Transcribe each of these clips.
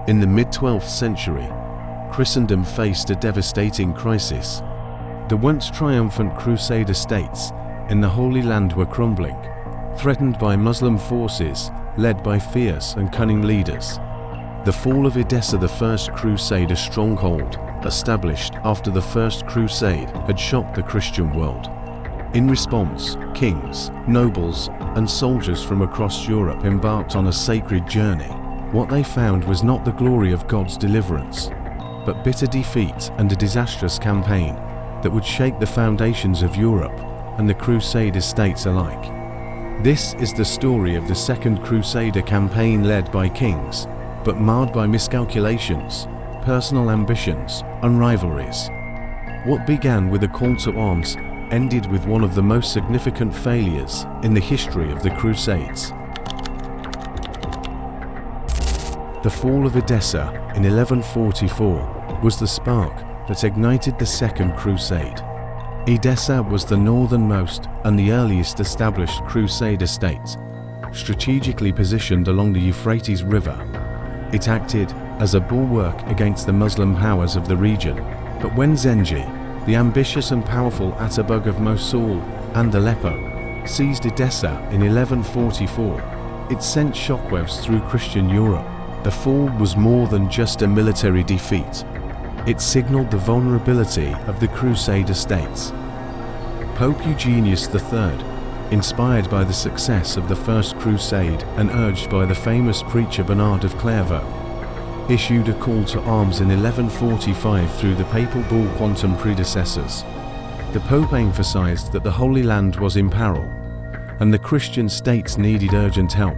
In the mid-12th century, Christendom faced a devastating crisis. The once triumphant Crusader states in the Holy Land were crumbling, threatened by Muslim forces led by fierce and cunning leaders. The fall of Edessa, the first Crusader stronghold established after the First Crusade, had shocked the Christian world. In response, kings, nobles, and soldiers from across Europe embarked on a sacred journey. What they found was not the glory of God's deliverance, but bitter defeat and a disastrous campaign that would shake the foundations of Europe and the Crusader states alike. This is the story of the Second Crusader campaign, led by kings, but marred by miscalculations, personal ambitions, and rivalries. What began with a call to arms ended with one of the most significant failures in the history of the Crusades. The fall of Edessa in 1144 was the spark that ignited the Second Crusade. Edessa was the northernmost and the earliest established Crusader state, strategically positioned along the Euphrates River. It acted as a bulwark against the Muslim powers of the region. But when Zengi, the ambitious and powerful Atabeg of Mosul and Aleppo, seized Edessa in 1144, it sent shockwaves through Christian Europe. The fall was more than just a military defeat. It signaled the vulnerability of the Crusader states. Pope Eugenius III, inspired by the success of the First Crusade and urged by the famous preacher Bernard of Clairvaux, issued a call to arms in 1145 through the papal bull Quantum Predecessors. The Pope emphasized that the Holy Land was in peril, and the Christian states needed urgent help.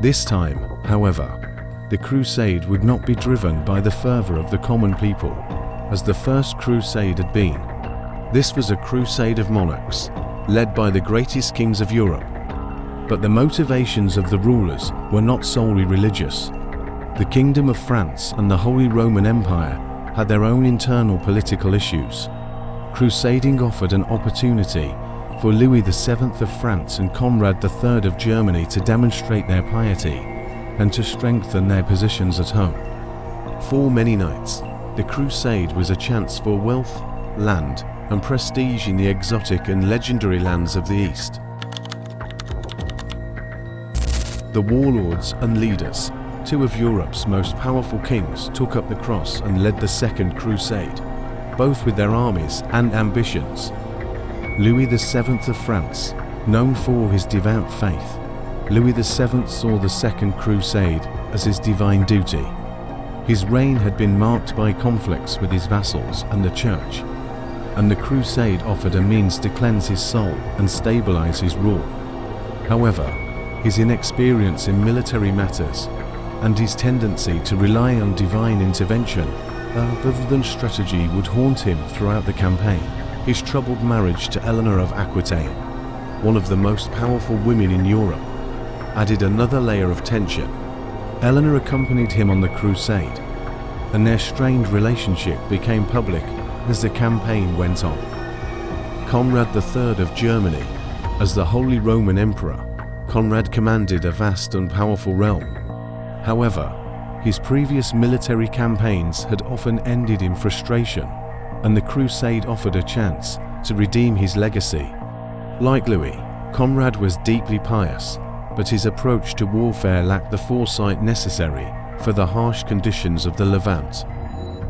This time, however, the crusade would not be driven by the fervor of the common people, as the First Crusade had been. This was a crusade of monarchs, led by the greatest kings of Europe. But the motivations of the rulers were not solely religious. The Kingdom of France and the Holy Roman Empire had their own internal political issues. Crusading offered an opportunity for Louis VII of France and Conrad III of Germany to demonstrate their piety and to strengthen their positions at home. For many knights, the crusade was a chance for wealth, land, and prestige in the exotic and legendary lands of the East. The warlords and leaders, two of Europe's most powerful kings, took up the cross and led the Second Crusade, both with their armies and ambitions. Louis VII of France, known for his devout faith, Louis VII saw the Second Crusade as his divine duty. His reign had been marked by conflicts with his vassals and the Church, and the crusade offered a means to cleanse his soul and stabilize his rule. However, his inexperience in military matters and his tendency to rely on divine intervention rather than strategy would haunt him throughout the campaign. His troubled marriage to Eleanor of Aquitaine, one of the most powerful women in Europe, added another layer of tension. Eleanor accompanied him on the crusade, and their strained relationship became public as the campaign went on. Conrad III of Germany, as the Holy Roman Emperor, Conrad commanded a vast and powerful realm. However, his previous military campaigns had often ended in frustration, and the crusade offered a chance to redeem his legacy. Like Louis, Conrad was deeply pious, but his approach to warfare lacked the foresight necessary for the harsh conditions of the Levant.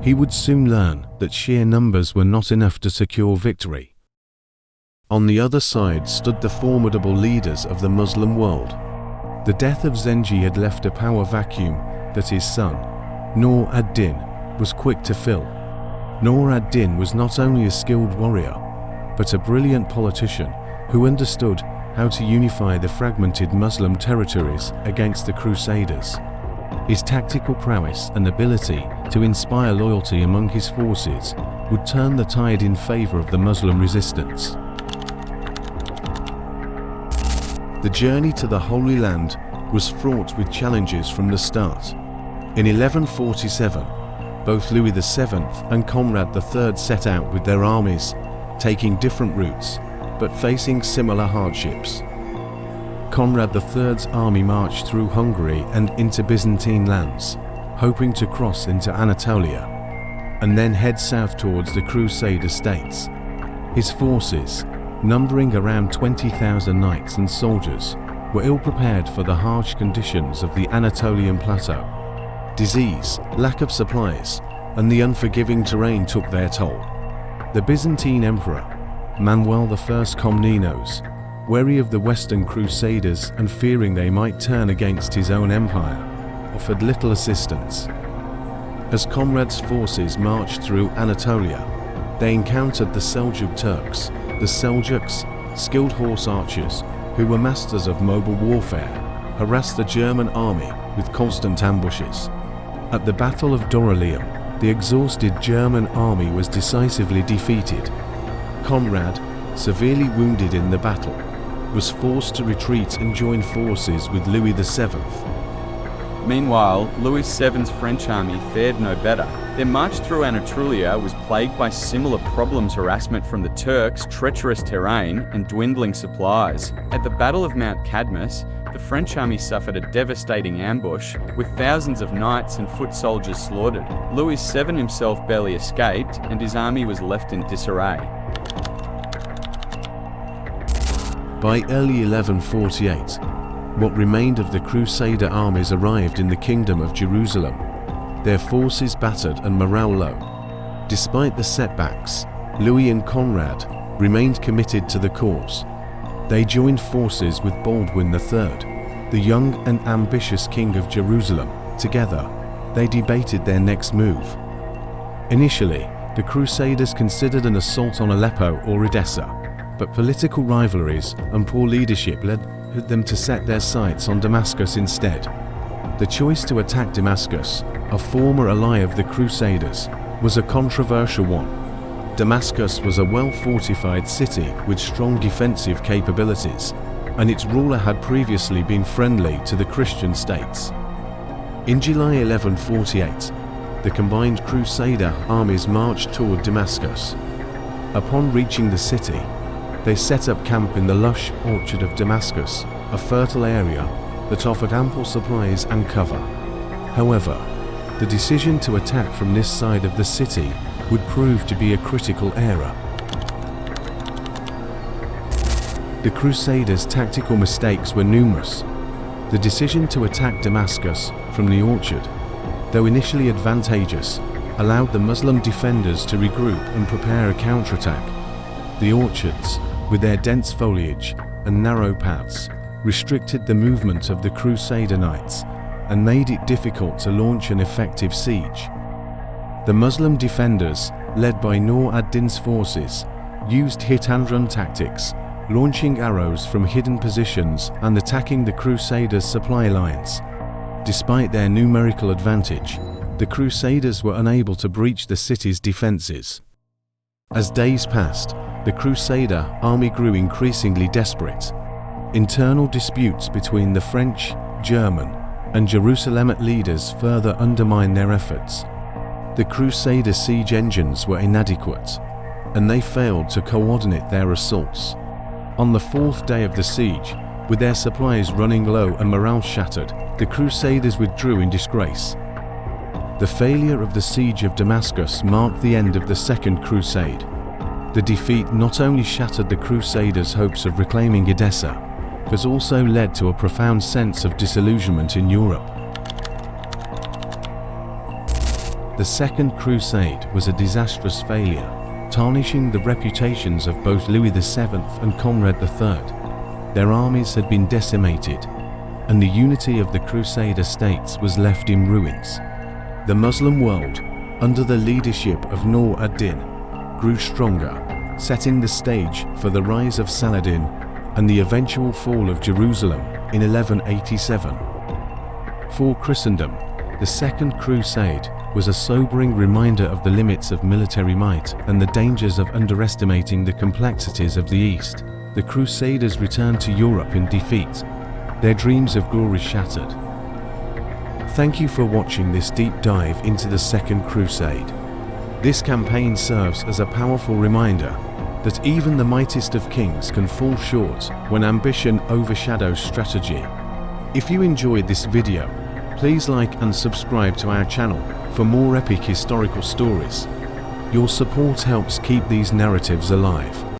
He would soon learn that sheer numbers were not enough to secure victory. On the other side stood the formidable leaders of the Muslim world. The death of Zengi had left a power vacuum that his son, Nur ad-Din, was quick to fill. Nur ad-Din was not only a skilled warrior, but a brilliant politician who understood how to unify the fragmented Muslim territories against the Crusaders. His tactical prowess and ability to inspire loyalty among his forces would turn the tide in favor of the Muslim resistance. The journey to the Holy Land was fraught with challenges from the start. In 1147, both Louis VII and Conrad III set out with their armies, taking different routes, but facing similar hardships. Conrad III's army marched through Hungary and into Byzantine lands, hoping to cross into Anatolia and then head south towards the Crusader states. His forces, numbering around 20,000 knights and soldiers, were ill-prepared for the harsh conditions of the Anatolian plateau. Disease, lack of supplies, and the unforgiving terrain took their toll. The Byzantine Emperor, Manuel I Komnenos, wary of the Western Crusaders and fearing they might turn against his own empire, offered little assistance. As Conrad's forces marched through Anatolia, they encountered the Seljuk Turks. The Seljuks, skilled horse archers, who were masters of mobile warfare, harassed the German army with constant ambushes. At the Battle of Dorylaeum, the exhausted German army was decisively defeated. Conrad, severely wounded in the battle, was forced to retreat and join forces with Louis VII. Meanwhile, Louis VII's French army fared no better. Their march through Anatolia was plagued by similar problems: harassment from the Turks, treacherous terrain, and dwindling supplies. At the Battle of Mount Cadmus, the French army suffered a devastating ambush, with thousands of knights and foot soldiers slaughtered. Louis VII himself barely escaped, and his army was left in disarray. By early 1148, what remained of the Crusader armies arrived in the Kingdom of Jerusalem, their forces battered and morale low. Despite the setbacks, Louis and Conrad remained committed to the cause. They joined forces with Baldwin III, the young and ambitious King of Jerusalem. Together, they debated their next move. Initially, the Crusaders considered an assault on Aleppo or Edessa, but political rivalries and poor leadership led them to set their sights on Damascus instead. The choice to attack Damascus, a former ally of the Crusaders, was a controversial one. Damascus was a well-fortified city with strong defensive capabilities, and its ruler had previously been friendly to the Christian states. In July 1148, the combined Crusader armies marched toward Damascus. Upon reaching the city, they set up camp in the lush orchard of Damascus, a fertile area that offered ample supplies and cover. However, the decision to attack from this side of the city would prove to be a critical error. The Crusaders' tactical mistakes were numerous. The decision to attack Damascus from the orchard, though initially advantageous, allowed the Muslim defenders to regroup and prepare a counterattack. The orchards, with their dense foliage and narrow paths, restricted the movement of the Crusader knights and made it difficult to launch an effective siege. The Muslim defenders, led by Nur ad-Din's forces, used hit-and-run tactics, launching arrows from hidden positions and attacking the Crusaders' supply lines. Despite their numerical advantage, the Crusaders were unable to breach the city's defenses. As days passed, the Crusader army grew increasingly desperate. Internal disputes between the French, German, and Jerusalem leaders further undermined their efforts. The Crusader siege engines were inadequate, and they failed to coordinate their assaults. On the fourth day of the siege, with their supplies running low and morale shattered, the Crusaders withdrew in disgrace. The failure of the siege of Damascus marked the end of the Second Crusade. The defeat not only shattered the Crusaders' hopes of reclaiming Edessa, but also led to a profound sense of disillusionment in Europe. The Second Crusade was a disastrous failure, tarnishing the reputations of both Louis VII and Conrad III. Their armies had been decimated, and the unity of the Crusader states was left in ruins. The Muslim world, under the leadership of Nur ad-Din, grew stronger, setting the stage for the rise of Saladin and the eventual fall of Jerusalem in 1187. For Christendom, the Second Crusade was a sobering reminder of the limits of military might and the dangers of underestimating the complexities of the East. The Crusaders returned to Europe in defeat, their dreams of glory shattered. Thank you for watching this deep dive into the Second Crusade. This campaign serves as a powerful reminder that even the mightiest of kings can fall short when ambition overshadows strategy. If you enjoyed this video, Please like and subscribe to our channel for more epic historical stories. Your support helps keep these narratives alive.